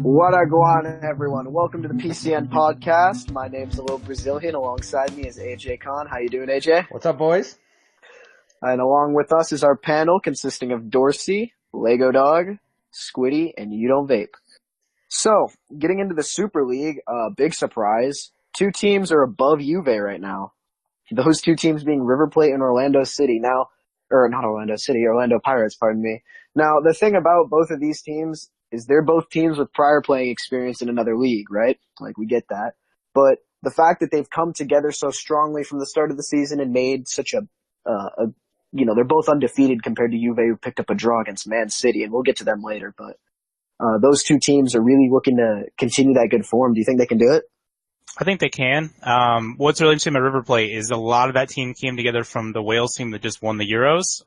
What a guana, everyone. Welcome to the PCN Podcast. My name's a little Brazilian. Alongside me is AJ Khan. How you doing, AJ? What's up, boys? And along with us is our panel consisting of Dorsey, Lego Dog, Squiddy, and You Don't Vape. So, getting into the Superleague, big surprise. Two teams are above Juve right now. Those two teams being River Plate and Orlando City. Now, or not Orlando City, Orlando Pirates, pardon me. Now, the thing about both of these teams is they're both teams with prior playing experience in another league, right? Like, we get that. But the fact that they've come together so strongly from the start of the season and made such they're both undefeated compared to Juve, who picked up a draw against Man City, and we'll get to them later. But those two teams are really looking to continue that good form. Do you think they can do it? I think they can. What's really interesting about River Plate is a lot of that team came together from the Wales team that just won the Euros.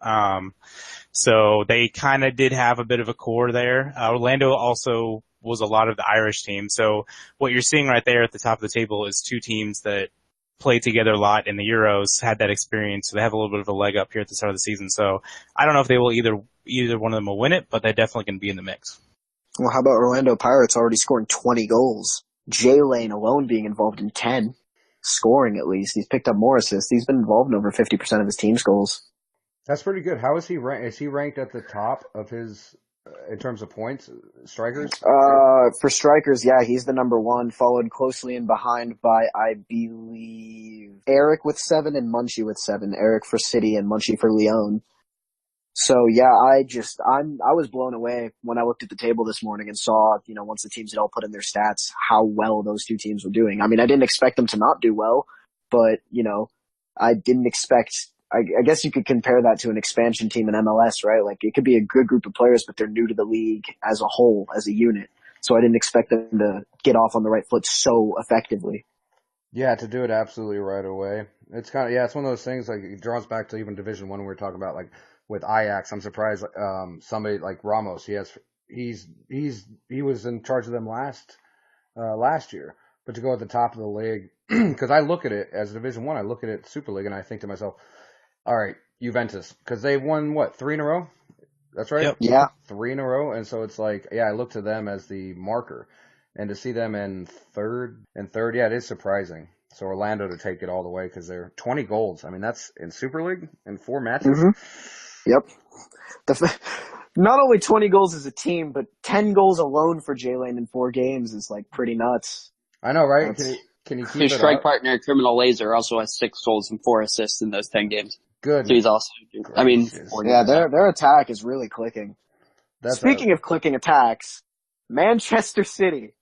So they kind of did have a bit of a core there. Orlando also was a lot of the Irish team. So what you're seeing right there at the top of the table is two teams that played together a lot in the Euros, had that experience. So they have a little bit of a leg up here at the start of the season. So I don't know if they will either one of them will win it, but they're definitely going to be in the mix. Well, how about Orlando Pirates already scoring 20 goals? Jay Lane alone being involved in 10, scoring at least. He's picked up more assists. He's been involved in over 50% of his team's goals. That's pretty good. How is he ranked? Is he ranked at the top of his, in terms of points, strikers? For strikers, yeah, he's the number one, followed closely in behind by, I believe, Eric with 7 and Munchie with 7. Eric for City and Munchie for Lyon. So yeah, I was blown away when I looked at the table this morning and saw, once the teams had all put in their stats, how well those two teams were doing. I mean, I didn't expect them to not do well, but, I didn't expect, I guess you could compare that to an expansion team in MLS, right? Like, it could be a good group of players, but they're new to the league as a whole, as a unit. So I didn't expect them to get off on the right foot so effectively. Yeah, to do it absolutely right away. It's kind of, it's one of those things, like, it draws back to even Division 1 we were talking about, like, with Ajax. I'm surprised, somebody like Ramos, he was in charge of them last year, but to go at the top of the league, because I look at it as Division 1, I look at it Super League, and I think to myself, all right, Juventus, because they won, 3 in a row? That's right? Yep. Yeah. 3 in a row, and so it's like, I look to them as the marker, and to see them in third, it is surprising. So Orlando to take it all the way, because they're 20 goals. I mean, that's in Super League in 4 matches. Mm-hmm. Yep. Not only 20 goals as a team, but 10 goals alone for Jay Lane in 4 games is, pretty nuts. I know, right? Can you keep His it strike up? partner, Criminal Laser, also has 6 goals and 4 assists in those 10 games. Good. So he's also, Yeah, their attack is really clicking. Speaking of clicking attacks, Manchester City.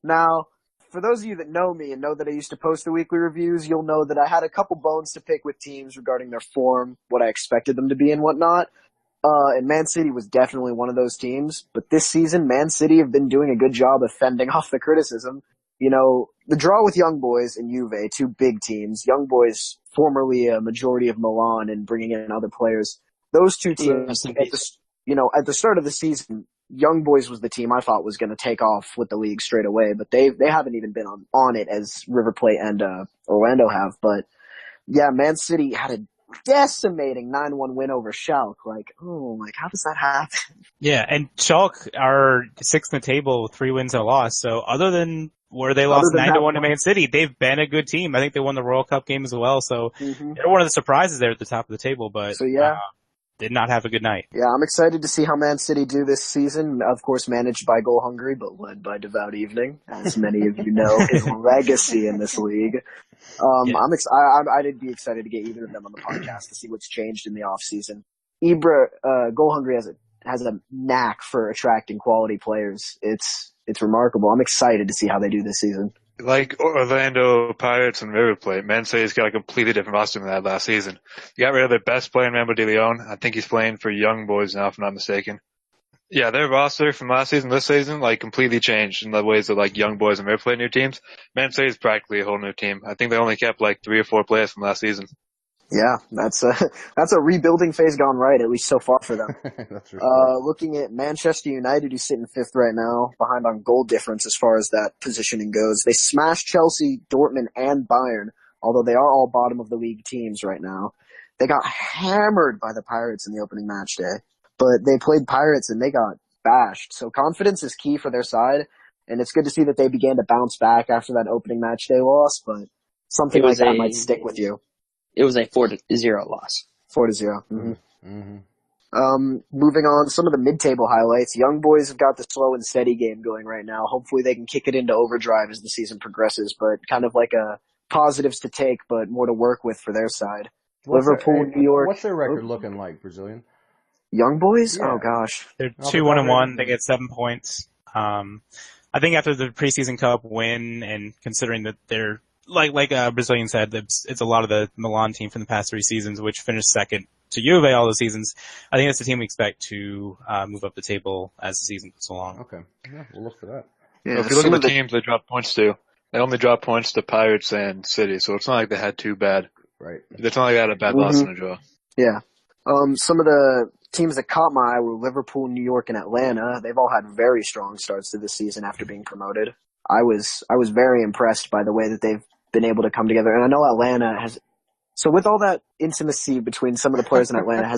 Now, for those of you that know me and know that I used to post the weekly reviews, you'll know that I had a couple bones to pick with teams regarding their form, what I expected them to be and whatnot. And Man City was definitely one of those teams. But this season, Man City have been doing a good job of fending off the criticism. The draw with Young Boys and Juve, 2 big teams. Young Boys, formerly a majority of Milan and bringing in other players. Those two teams, at the start of the season, Young Boys was the team I thought was going to take off with the league straight away, but they haven't even been on it as River Plate and Orlando have. But yeah, Man City had a decimating 9-1 win over Schalke. How does that happen? Yeah, and Schalke are 6th in the table, 3 wins and a loss. So other than where they lost 9-1 to Man City, they've been a good team. I think they won the Royal Cup game as well. So they're one of the surprises there at the top of the table, but did not have a good night. Yeah, I'm excited to see how Man City do this season. Of course, managed by Goal Hungry, but led by Devout Evening, as many of you know, his legacy in this league. I'd be excited to get either of them on the podcast to see what's changed in the off season. Goal Hungry has a knack for attracting quality players. It's remarkable. I'm excited to see how they do this season. Like Orlando Pirates and River Plate, Man City's got a completely different roster than they had last season. You got rid of their best player, Rambo De Leon. I think he's playing for Young Boys now, if I'm not mistaken. Yeah, their roster from last season, this season, completely changed in the ways that, Young Boys and River Plate new teams. Man City's practically a whole new team. I think they only kept, 3 or 4 players from last season. Yeah, that's a rebuilding phase gone right, at least so far for them. That's for sure. Looking at Manchester United, who's sitting 5th right now, behind on goal difference as far as that positioning goes. They smashed Chelsea, Dortmund, and Bayern, although they are all bottom of the league teams right now. They got hammered by the Pirates in the opening match day, but they played Pirates and they got bashed. So confidence is key for their side. And it's good to see that they began to bounce back after that opening match day loss, but something like that might stick with you. It was a 4-0 loss. 4-0. Moving on, some of the mid-table highlights. Young Boys have got the slow and steady game going right now. Hopefully they can kick it into overdrive as the season progresses, but kind of like a positives to take, but more to work with for their side. New York. What's their record looking like, Brazilian? Young Boys? Yeah. Oh gosh. They're 2-1-1. They get 7 points. I think after the preseason cup win, and considering that they're like Brazilian said, it's a lot of the Milan team from the past 3 seasons, which finished second to Juve all those seasons. I think that's the team we expect to move up the table as the season goes along. Okay, yeah, we'll look for that. Yeah, if you look at the teams they dropped points to, they only dropped points to Pirates and City, so it's not like they had too bad. Right. It's not like they had a bad loss in a draw. Yeah. Some of the teams that caught my eye were Liverpool, New York, and Atlanta. They've all had very strong starts to this season after being promoted. I was very impressed by the way that they've been able to come together. And I know Atlanta has. So with all that intimacy between some of the players in Atlanta,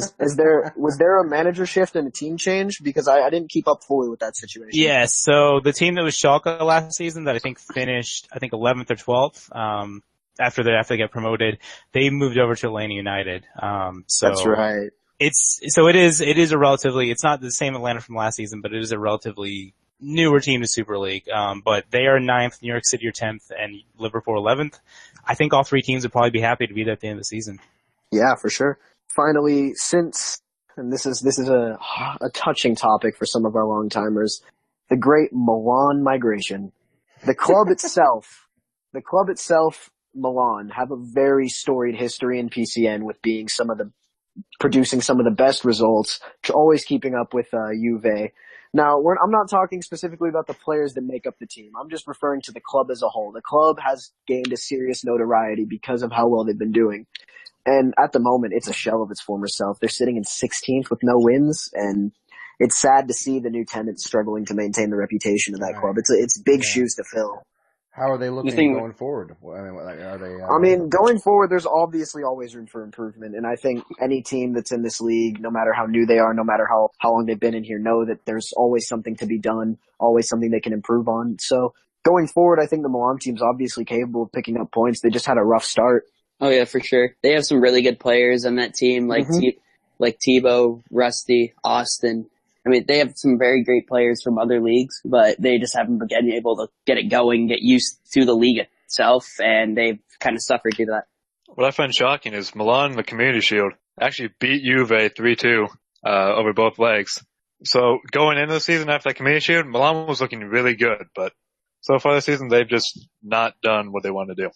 was there a manager shift and a team change? Because I didn't keep up fully with that situation. Yeah, so the team that was Schalke last season that I think finished 11th or 12th, after they got promoted, they moved over to Atlanta United. So that's right. It is a relatively, it's not the same Atlanta from last season, but it is a relatively newer team to Superleague. But they are 9th, New York City are 10th, and Liverpool 11th. I think all 3 teams would probably be happy to be there at the end of the season. Yeah, for sure. Finally, and this is a touching topic for some of our long timers, the great Milan migration. The club itself, Milan, have a very storied history in PCN with being producing some of the best results, always keeping up with Juve. Now, I'm not talking specifically about the players that make up the team. I'm just referring to the club as a whole. The club has gained a serious notoriety because of how well they've been doing. And at the moment, it's a shell of its former self. They're sitting in 16th with no wins, and it's sad to see the new tenants struggling to maintain the reputation of that club. It's big shoes to fill. How are they looking going forward? Going forward, there's obviously always room for improvement, and I think any team that's in this league, no matter how new they are, no matter how long they've been in here, know that there's always something to be done, always something they can improve on. So going forward, I think the Milan team's obviously capable of picking up points. They just had a rough start. Oh yeah, for sure. They have some really good players on that team, like Tebow, Rusty, Austin. I mean, they have some very great players from other leagues, but they just haven't been able to get it going, get used to the league itself, and they've kind of suffered through that. What I find shocking is Milan, the Community Shield, actually beat Juve 3-2 over both legs. So going into the season after that Community Shield, Milan was looking really good, but so far this season they've just not done what they want to do.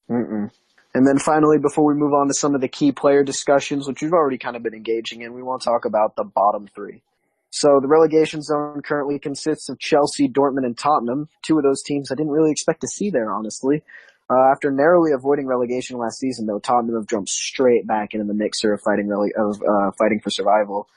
And then finally, before we move on to some of the key player discussions, which we've already kind of been engaging in, we want to talk about the bottom 3. So the relegation zone currently consists of Chelsea, Dortmund, and Tottenham. 2 of those teams I didn't really expect to see there, honestly. After narrowly avoiding relegation last season, though, Tottenham have jumped straight back into the mixer of fighting for survival.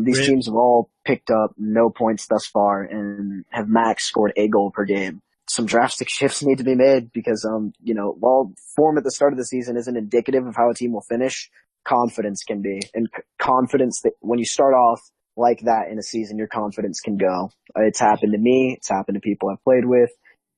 These teams have all picked up no points thus far and have max scored a goal per game. Some drastic shifts need to be made because, while form at the start of the season isn't indicative of how a team will finish, confidence can be. And confidence that when you start off like that in a season, your confidence can go. It's happened to me. It's happened to people I've played with.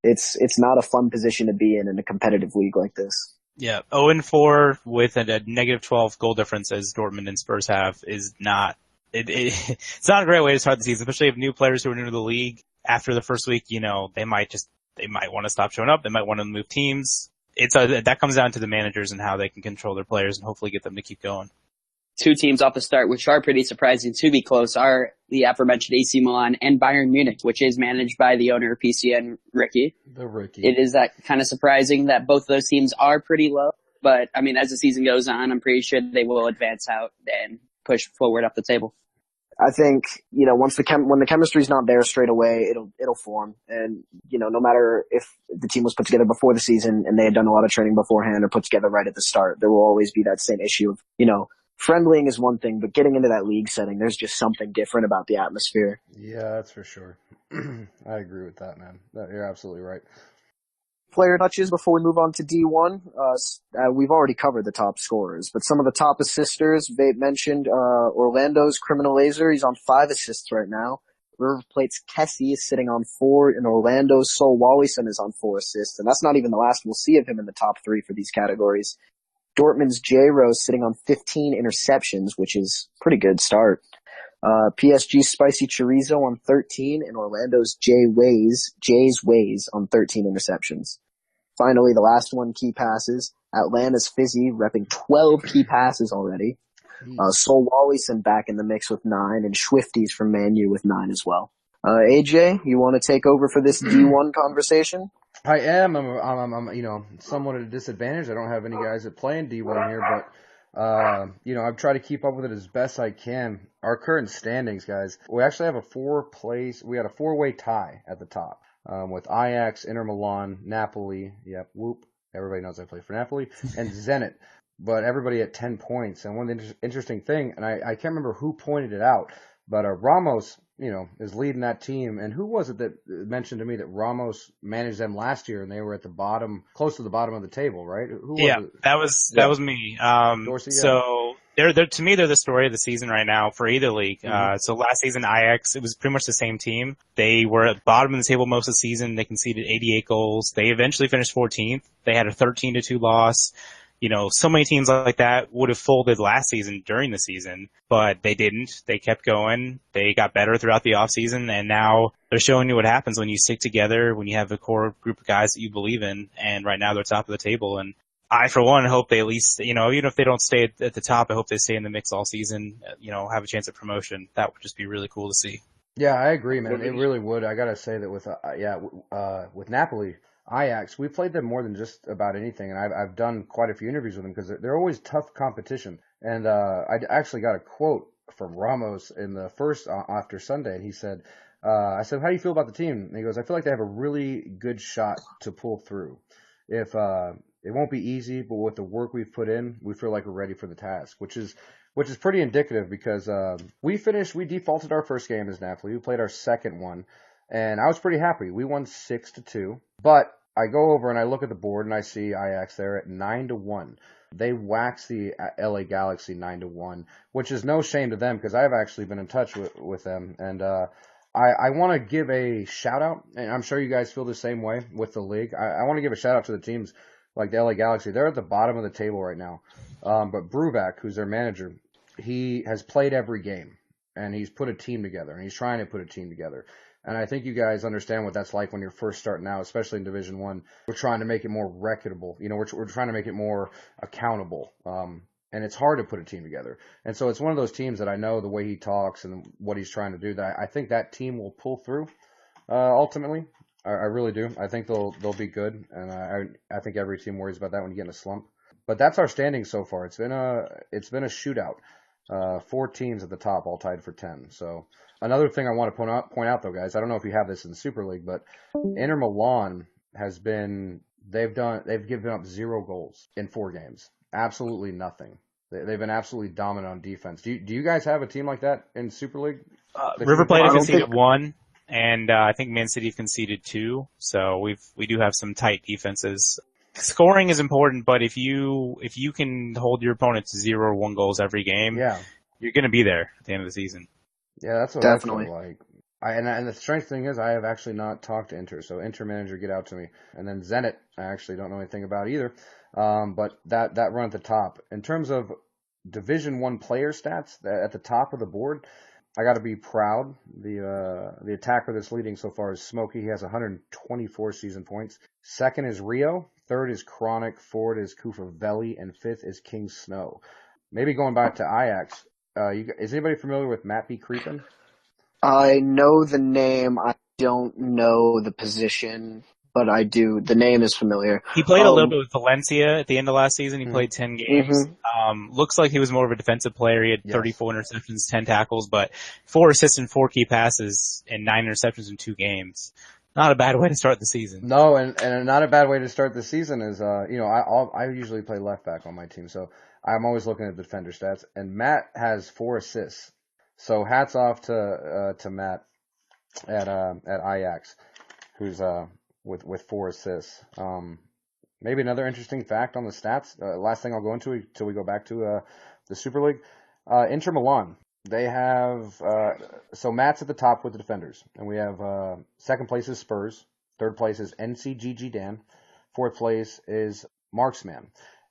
It's not a fun position to be in a competitive league like this. Yeah, 0-4 with a negative 12 goal difference as Dortmund and Spurs have is not. It's not a great way to start the season, especially if new players who are new to the league after the first week. They might want to stop showing up. They might want to move teams. That comes down to the managers and how they can control their players and hopefully get them to keep going. 2 teams off the start, which are pretty surprising to be close, are the aforementioned AC Milan and Bayern Munich, which is managed by the owner of PCN, Ricky. The Ricky. It is that kind of surprising that both of those teams are pretty low. But, I mean, as the season goes on, I'm pretty sure they will advance out and push forward up the table. I think, when the chemistry's not there straight away, it'll form. And, no matter if the team was put together before the season and they had done a lot of training beforehand or put together right at the start, there will always be that same issue of, friendlying is one thing, but getting into that league setting, there's just something different about the atmosphere. Yeah, that's for sure. I agree with that, man. You're absolutely right. Player touches before we move on to D1. We've already covered the top scorers, but some of the top assisters, Vape mentioned Orlando's Criminal Laser. He's on 5 assists right now. River Plate's Kessie is sitting on 4, and Orlando's Sol Wallison is on 4 assists, and that's not even the last we'll see of him in the top 3 for these categories. Dortmund's J Rose sitting on 15 interceptions, which is a pretty good start. PSG's Spicy Chorizo on 13, and Orlando's Jay's Ways on 13 interceptions. Finally, the last one, key passes. Atlanta's Fizzy repping 12 key passes already. Sol Wallison back in the mix with 9, and Swifties from Man U with 9 as well. AJ, you want to take over for this D1 conversation? I am. I'm somewhat at a disadvantage. I don't have any guys that play in D1 here, but I've tried to keep up with it as best I can. Our current standings, guys, we actually have we had a 4-way tie at the top, with Ajax, Inter Milan, Napoli, everybody knows I play for Napoli, and Zenit, but everybody at 10 points. And one interesting thing, and I can't remember who pointed it out, but Ramos, is leading that team. And who was it that mentioned to me that Ramos managed them last year and they were at the bottom, close to the bottom of the table, right? Who was it? That was me. Dorsey, So they're to me, they're the story of the season right now for either league. Mm-hmm. So last season, Ajax, it was pretty much the same team. They were at the bottom of the table most of the season. They conceded 88 goals. They eventually finished 14th. They had a 13-2 loss. So many teams like that would have folded last season during the season, but they didn't. They kept going. They got better throughout the offseason, and now they're showing you what happens when you stick together, when you have a core group of guys that you believe in, and right now they're top of the table. And I, for one, hope they at least, even if they don't stay at the top, I hope they stay in the mix all season, have a chance at promotion. That would just be really cool to see. Yeah, I agree, man. It really would. I got to say that with Napoli, Ajax, we played them more than just about anything, and I've done quite a few interviews with them because they're always tough competition. And I actually got a quote from Ramos in the first after Sunday, and he said, I said, how do you feel about the team? And he goes, I feel like they have a really good shot to pull through. If it won't be easy, but with the work we've put in, we feel like we're ready for the task, which is pretty indicative because we defaulted our first game as Napoli. We played our second one. And I was pretty happy. We won 6-2. But I go over and I look at the board and I see Ajax there at 9-1. They waxed the LA Galaxy 9-1, which is no shame to them because I've actually been in touch with them. And I want to give a shout out, and I'm sure you guys feel the same way with the league. I want to give a shout out to the teams like the LA Galaxy. They're at the bottom of the table right now. But Bruvac, who's their manager, he has played every game and he's put a team together and he's trying to put a team together. And I think you guys understand what that's like when you're first starting out, especially in Division 1. We're trying to make it more reputable. We're trying to make it more accountable. And it's hard to put a team together. And so it's one of those teams that I know the way he talks and what he's trying to do, that I think that team will pull through, ultimately. I really do. I think they'll be good. And I think every team worries about that when you get in a slump. But that's our standing so far. It's been a shootout. 4 teams at the top, all tied for 10. So another thing I want to point out though, guys, I don't know if you have this in the Super League, but Inter Milan they've given up 0 goals in 4 games. Absolutely nothing. They've been absolutely dominant on defense. Do you guys have a team like that in Super League? River Plate have conceded 1, and I think Man City have conceded 2. So we do have some tight defenses. Scoring is important, but if you can hold your opponent to 0 or 1 goals every game, you're going to be there at the end of the season. Yeah, that's what Definitely. I feel like. And the strange thing is I have actually not talked to Inter, so Inter manager, get out to me. And then Zenit, I actually don't know anything about either. But that run at the top. In terms of Division 1 player stats, at the top of the board, I got to be proud. The attacker that's leading so far is Smokey. He has 124 season points. Second is Rio. Third is Chronic. Fourth is Kufavelli. And fifth is King Snow. Maybe going back to Ajax, is anybody familiar with Matt B. Creepin? I know the name. I don't know the position, but I do. The name is familiar. He played a little bit with Valencia at the end of last season. He played 10 games. Looks like he was more of a defensive player. He had 34 interceptions, 10 tackles, but 4 assists and 4 key passes and 9 interceptions in 2 games. Not a bad way to start the season. No, and not a bad way to start the season is, I usually play left back on my team, so I'm always looking at the defender stats. And Matt has 4 assists. So hats off to Matt at Ajax, who's with 4 assists. Maybe another interesting fact on the stats. Last thing I'll go into until we go back to the Super League. Inter Milan. They have, so Matt's at the top with the defenders. And we have, second place is Spurs. Third place is NCGG Dan. Fourth place is Marksman.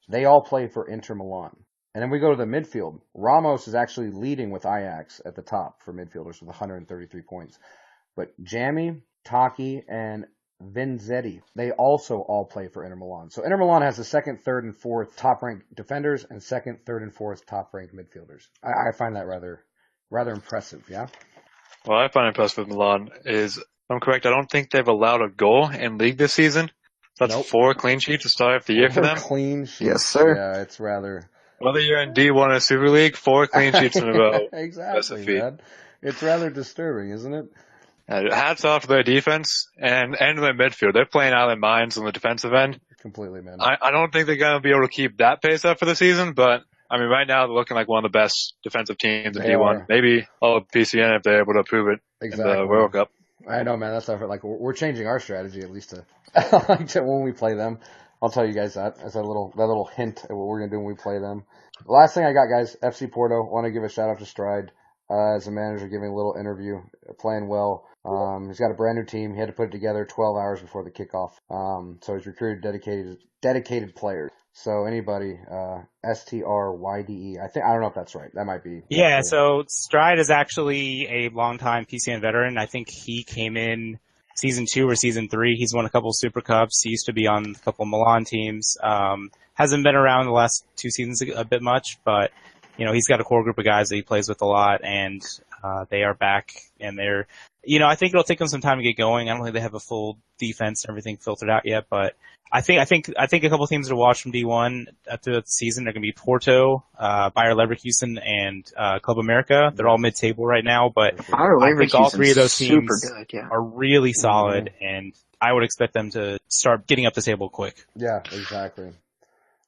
They all play for Inter Milan. And then we go to the midfield. Ramos is actually leading with Ajax at the top for midfielders with 133 points. But Jamie, Taki, and Vinzetti, they also all play for Inter Milan. So Inter Milan has the second, third, and fourth top-ranked defenders and second, third, and fourth top-ranked midfielders. I find that rather impressive, yeah? What I find impressive with Milan is, if I'm correct, I don't think they've allowed a goal in league this season. That's Nope. 4 clean sheets to start off the year for them. Clean sheets. Yes, sir. Yeah, it's rather... Whether you're in D1 or Superleague, 4 clean sheets in a row. Exactly, man. It's rather disturbing, isn't it? Hats off to their defense and their midfield. They're playing out of their minds on the defensive end. Completely, man. I don't think they're going to be able to keep that pace up for the season, but I mean, right now they're looking like one of the best defensive teams in D1. Maybe all of PCN if they're able to prove it in the World Cup. I know, man. That's like we're changing our strategy at least to when we play them. I'll tell you guys that as that little hint at what we're gonna do when we play them. The last thing I got, guys, FC Porto. Want to give a shout out to Stride as a manager, giving a little interview, playing well. He's got a brand new team. He had to put it together 12 hours before the kickoff. So he's recruited dedicated players. So anybody, STRYDE. I don't know if that's right. That might be. Yeah. So Stride is actually a longtime PCN veteran. I think he came in season 2 or season 3. He's won a couple Super Cups. He used to be on a couple Milan teams. Hasn't been around the last 2 seasons a bit much, but he's got a core group of guys that he plays with a lot, and they are back, and they're, I think it'll take them some time to get going. I don't think they have a full defense and everything filtered out yet, but I think a couple teams to watch from D1 throughout the season are going to be Porto, Bayer Leverkusen, and Club America. They're all mid-table right now, but I think all 3 of those teams are really solid, and I would expect them to start getting up the table quick. Yeah, exactly.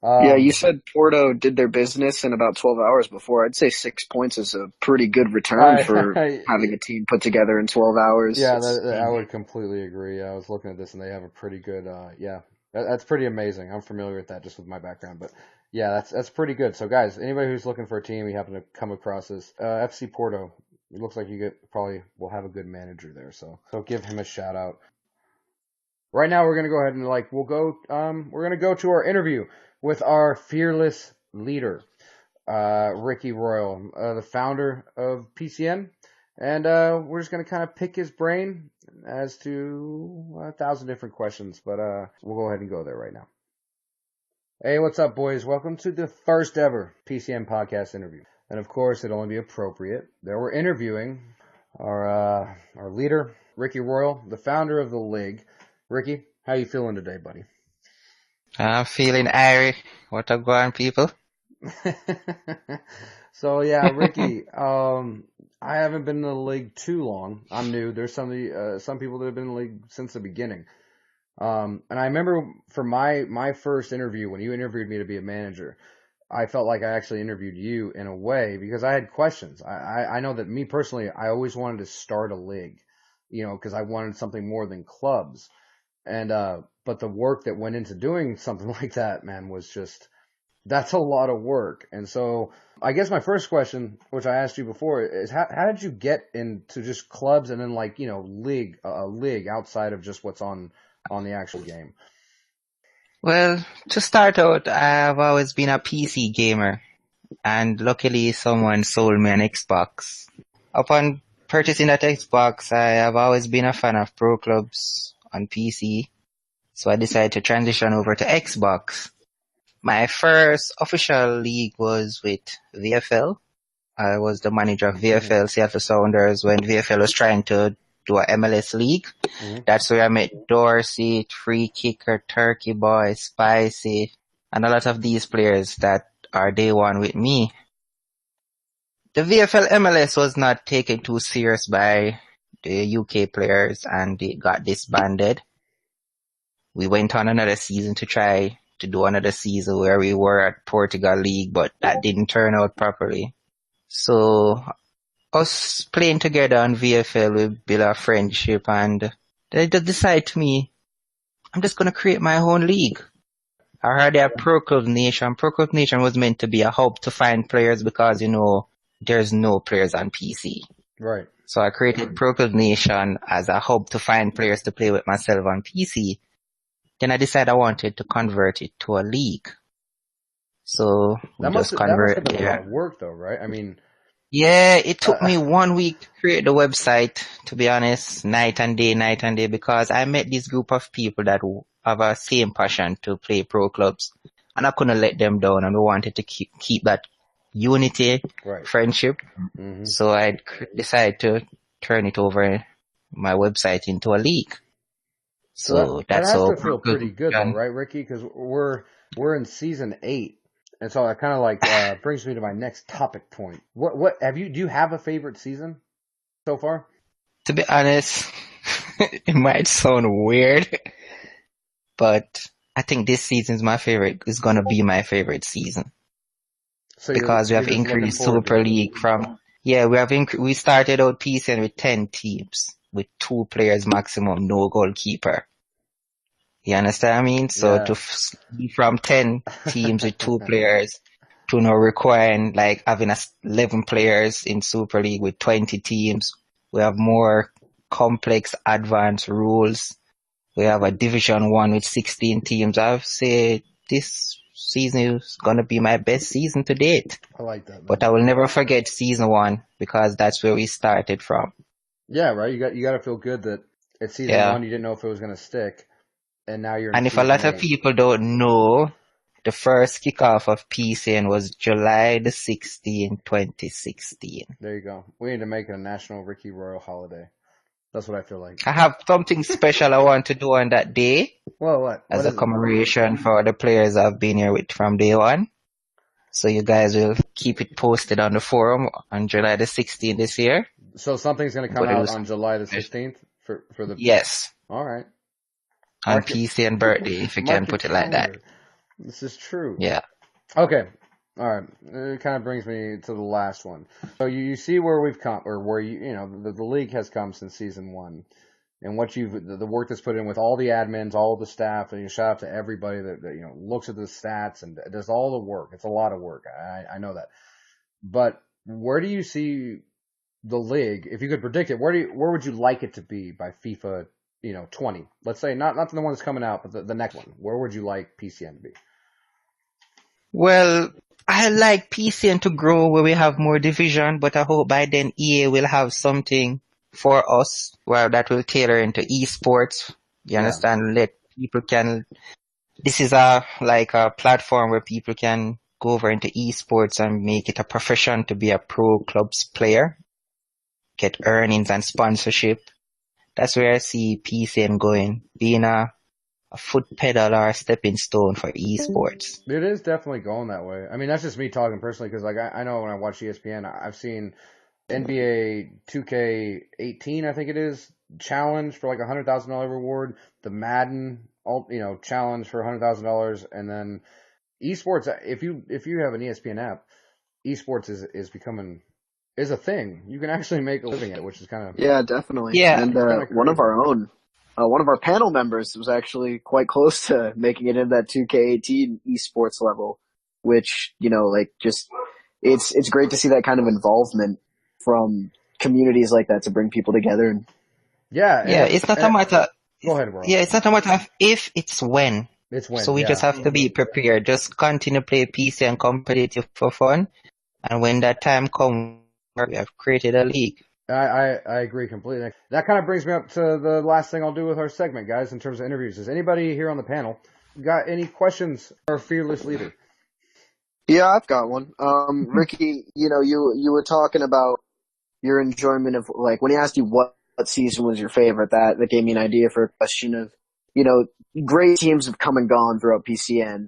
Yeah, you said Porto did their business in about 12 hours before. I'd say 6 points is a pretty good return for having a team put together in 12 hours. Yeah, I would completely agree. I was looking at this, and they have a pretty good, that's pretty amazing. I'm familiar with that just with my background, but yeah, that's pretty good. So guys, anybody who's looking for a team, you happen to come across this, FC Porto, it looks like you probably will have a good manager there. So give him a shout out. Right now, we're going to go ahead and we're going to go to our interview with our fearless leader, Ricky Royal, the founder of PCN. And we're just going to kind of pick his brain as to 1,000 different questions. But we'll go ahead and go there right now. Hey, what's up, boys? Welcome to the first ever PCN Podcast interview. And of course, it'll only be appropriate that we're interviewing our leader, Ricky Royal, the founder of the league. Ricky, how you feeling today, buddy? I'm feeling airy. What a going, people? So yeah, Ricky, I haven't been in the league too long. I'm new. There's some people that have been in the league since the beginning. And I remember for my first interview, when you interviewed me to be a manager, I felt like I actually interviewed you in a way because I had questions. I know that me personally, I always wanted to start a league, because I wanted something more than clubs. And, but the work that went into doing something like that, man, was just, that's a lot of work. And so I guess my first question, which I asked you before, is how did you get into just clubs and then a league outside of just what's on the actual game? Well, to start out, I've always been a PC gamer, and luckily someone sold me an Xbox. Upon purchasing that Xbox, I have always been a fan of pro clubs on PC, so I decided to transition over to Xbox. My first official league was with VFL. I was the manager of VFL Seattle Sounders when VFL was trying to do a MLS league. Mm-hmm. That's where I met Dorsey, Free Kicker, Turkey Boy, Spicy, and a lot of these players that are day one with me. The VFL MLS was not taken too serious by the UK players, and they got disbanded. We went on another season to try to do another season where we were at Portugal League, but that didn't turn out properly. So us playing together on VFL, we built a friendship, and they just decided to me, I'm just going to create my own league. I heard they have Pro Club Nation. Pro Club Nation was meant to be a hub to find players because, there's no players on PC. Right. So I created Pro Club Nation as a hub to find players to play with myself on PC. Then I decided I wanted to convert it to a league. So we just convert it there. That must have been a lot of work though, right? I mean, yeah, it took me 1 week to create the website, to be honest, night and day, because I met this group of people that have a same passion to play pro clubs, and I couldn't let them down, and we wanted to keep that unity, friendship. Mm-hmm. So I decided to turn it over, my website, into a league. So that's that all. has to feel pretty good though, right, Ricky? Because we're in season 8. And so that kind of like brings me to my next topic point. What do you have a favorite season so far? To be honest, it might sound weird, but I think this season is gonna be my favorite season. So because we have increased Super League we started out PCN with 10 teams with 2 players maximum, no goalkeeper. You understand what I mean? So to from 10 teams with 2 players to now requiring like having 11 players in Super League with 20 teams. We have more complex advanced rules. We have a Division 1 with 16 teams. I've said this season is going to be my best season to date. I like that, man. But I will never forget season 1 because that's where we started from. Yeah, right. You got to feel good that at season 1 you didn't know if it was going to stick. And now you're in And if a lot of people don't know, the first kickoff of PCN was July the 16th, 2016. There you go. We need to make it a national RickyRoyal holiday. That's what I feel like. I have something special I want to do on that day. Well, what? As a commemoration for the players I've been here with from day one. So you guys will keep it posted on the forum on July the 16th this year. So something's going to come out on July the 16th for the... Yes. All right. On PCN birthday, if you can put it like that. This is true. Yeah. Okay. All right. It kind of brings me to the last one. So you see where we've come, or where the league has come since season 1, and what the work that's put in with all the admins, all the staff, and shout out to everybody that looks at the stats and does all the work. It's a lot of work. I know that. But where do you see the league? If you could predict it, where would you like it to be by FIFA? 20. Let's say not the one that's coming out, but the next one. Where would you like PCN to be? Well, I like PCN to grow where we have more division, but I hope by then EA will have something for us where that will tailor into esports. You understand? Let people this is a platform where people can go over into esports and make it a profession to be a pro clubs player, get earnings and sponsorship. That's where I see PCN going, being a foot pedal or a stepping stone for esports. It is definitely going that way. I mean, that's just me talking personally because, I know when I watch ESPN, I've seen NBA 2K18, I think it is, challenge for $100,000 reward. The Madden, challenge for $100,000, and then esports. If you have an ESPN app, esports is becoming. Is a thing. You can actually make a living at it, which is kind of... Yeah, definitely. Yeah. And one of our panel members was actually quite close to making it in that 2K18 esports level, which, it's great to see that kind of involvement from communities like that to bring people together. It's not a matter... Go ahead, bro. Yeah, it's not a matter of if, it's when. It's when, So we just have to be prepared. Just continue to play PC and competitive for fun. And when that time comes, we have created a league. I agree completely. That kind of brings me up to the last thing I'll do with our segment, guys, in terms of interviews. Does anybody here on the panel got any questions for our fearless leader? Yeah, I've got one. Ricky, you were talking about your enjoyment of, when he asked you what season was your favorite, that gave me an idea for a question of, great teams have come and gone throughout PCN,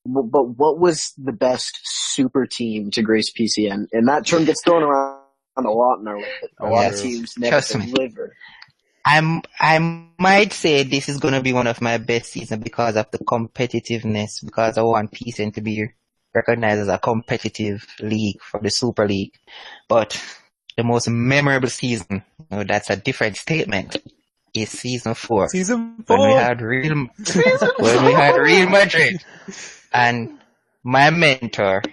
but what was the best super team to grace PCN? And that term gets thrown around a lot in our league. A lot of teams never deliver. I might say this is going to be one of my best seasons because of the competitiveness, because I want PCN to be recognized as a competitive league for the Super League. But the most memorable season, that's a different statement, is season 4. Season 4? When we had Real Madrid. And my mentor,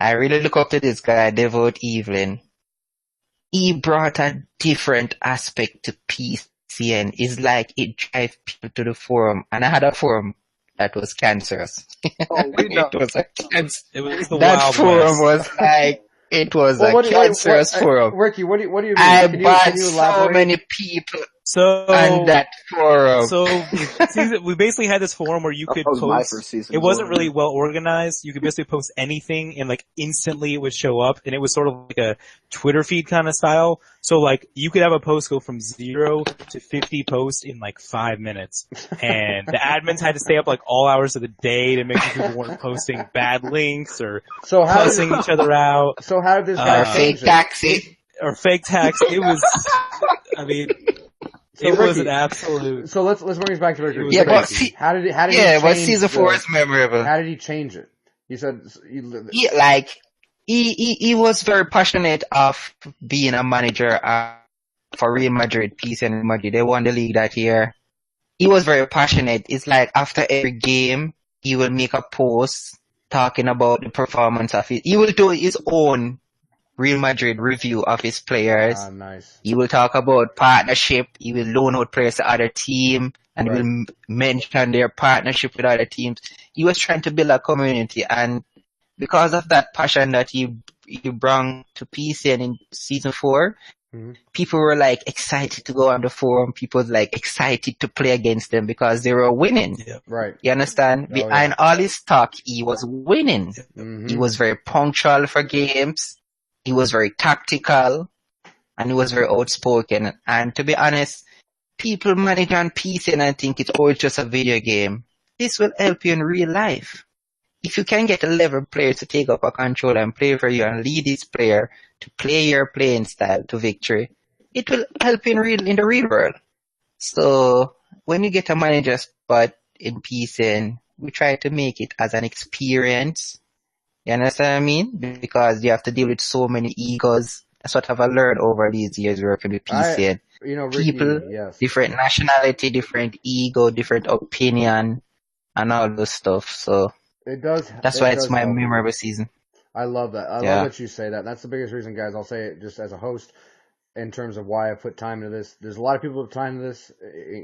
I really look up to this guy, Devote Evelyn. He brought a different aspect to PCN. It's like it drives people to the forum. And I had a forum that was cancerous. Oh, we know. It was a cancer. It was the That Wild forum West. was like, it was a cancerous forum. Ricky, what do you mean? I Can bought you so elaborate? many people So on that forum. So we basically had this forum where you could That was my post. first season. It wasn't really well organized. You could basically post anything and like instantly it would show up, and it was sort of like a Twitter feed kind of style. So like you could have a post go from 0 to 50 posts in like 5 minutes, and the admins had to stay up like all hours of the day to make sure people weren't posting bad links or cussing each other out. So how did this guy fake taxi? Or fake tax. It was, I mean, it was an absolute. So let's bring this back to Ricky. Yeah, but how did he but change season 4 is memorable. How did he change it? You said He was very passionate of being a manager for Real Madrid, PCN Real Madrid. They won the league that year. He was very passionate. It's like after every game, he will make a post talking about the performance of it. He will do his own Real Madrid review of his players. Nice. He will talk about partnership. He will loan out players to other team and he will mention their partnership with other teams. He was trying to build a community, and because of that passion that he brought to PCN in season 4, people were like excited to go on the forum. People were like excited to play against them because they were winning. Yeah. Right. You understand? Behind all his talk, he was winning. He was very punctual for games. He was very tactical, and he was very outspoken. And to be honest, people manage on PCN and think it's always just a video game. This will help you in real life. If you can get 11 players to take up a control and play for you and lead this player to play your playing style to victory, it will help you in the real world. So when you get a manager spot in PCN, we try to make it as an experience. You understand what I mean? Because you have to deal with so many egos. That's what I've learned over these years working with PCN. Ricky, people, different nationality, different ego, different opinion, and all this stuff. So it does. That's why it's my memorable season. I love that. I love that you say that. That's the biggest reason, guys. I'll say it just as a host in terms of why I put time into this. There's a lot of people who have time to this.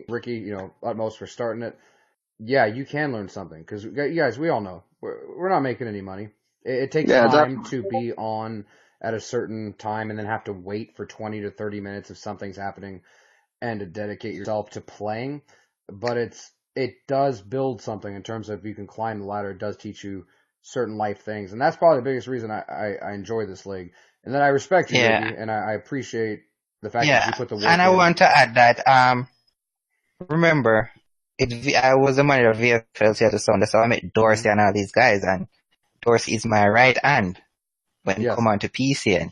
Ricky, utmost for starting it. Yeah, you can learn something because you guys, we all know we're not making any money. It takes time to be on at a certain time and then have to wait for 20 to 30 minutes if something's happening and to dedicate yourself to playing. But it does build something in terms of you can climb the ladder. It does teach you certain life things. And that's probably the biggest reason I enjoy this league. And then I respect you, Ricky, and I appreciate the fact that you put the work in. And I want to add that, remember, I was a manager of VFL Seattle Sounders, so I met Dorsey and all these guys, and Dorsey is my right hand when you come on to PCN.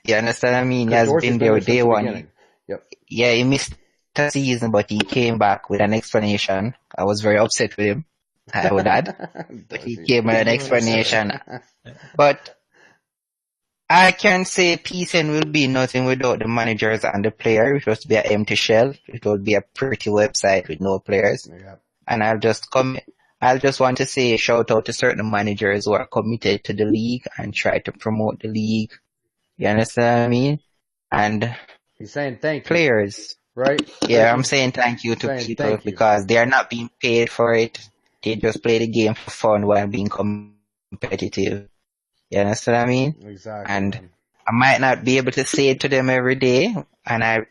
You understand what I mean? He has been there day one. Yep. Yeah, he missed a season, but he came back with an explanation. I was very upset with him, I would add. But he came with an explanation. But I can say PCN will be nothing without the managers and the player. It was to be an empty shell. It will be a pretty website with no players. Yeah. And I'll just want to say shout out to certain managers who are committed to the league and try to promote the league. You understand what I mean? And he's saying thank you. Players. Right? Yeah, I'm saying thank you to people because they are not being paid for it. They just play the game for fun while being competitive. You understand what I mean? Exactly. And I might not be able to say it to them every day. And I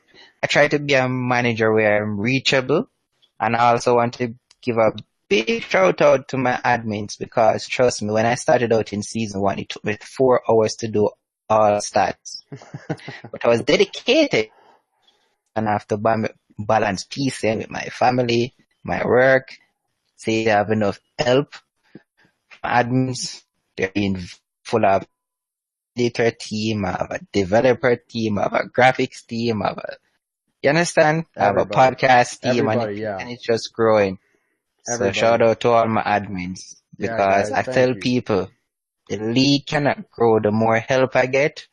try to be a manager where I'm reachable. And I also want to give a big shout out to my admins because trust me, when I started out in season 1, it took me 4 hours to do all stats. But I was dedicated and I have to balance PCN with my family, my work, say I have enough help. My admins, they're being full of editor team, I have a developer team, I have a graphics team, you understand? I have a podcast team and it's just growing. So shout out to all my admins because I tell people the league cannot grow. The more help I get,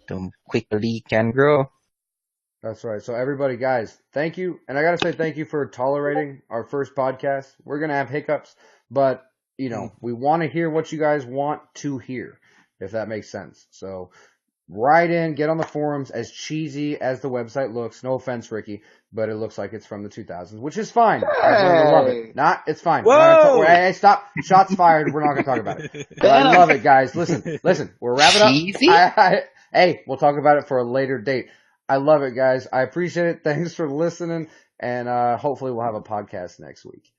the quicker the league can grow. That's right. So everybody, guys, thank you. And I got to say thank you for tolerating our first podcast. We're going to have hiccups, but we want to hear what you guys want to hear. if that makes sense. So write in, get on the forums, as cheesy as the website looks. No offense, Ricky, but it looks like it's from the 2000s, which is fine. I've learned to love it. It's fine. Whoa! Hey, stop. Shots fired. We're not going to talk about it. But I love it, guys. Listen, we're wrapping up. Cheesy? Hey, we'll talk about it for a later date. I love it, guys. I appreciate it. Thanks for listening, and hopefully we'll have a podcast next week.